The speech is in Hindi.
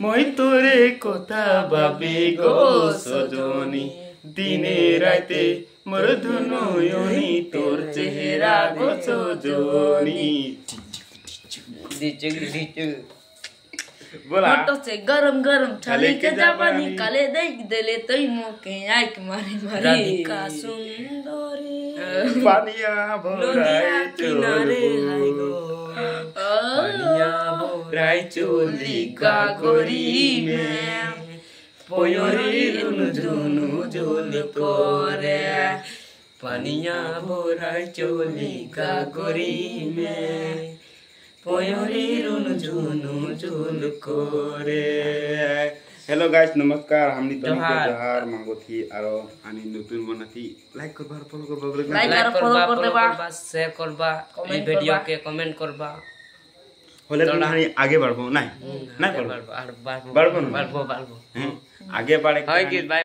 মই তোরে কথা ভাবি গো সজনী দিনে রাতে মোর ধনয়নী তোর চেহারা গো সজনী बोला मोटो से गरम गरम छाले के जापानी काले देख देले तई मोके आइक मारी मारी राधिका सुंदरी पानिया भराई किनारे हाय गो पानिया भराई चोली गागोरी में पोयोरी झुनु झुनु कोरे पानिया भराई चोली गागोरी में हेलो गाइस नमस्कार हमनी तो जोहार मांगो थी आरो आनी नतुन बनाती लाइक करबा फॉलो करबा शेयर करबा ई वीडियो के कमेंट करबा होले तो हानी आगे बढ़बो नहीं बढ़बो बढ़बो आगे बढ़े हाय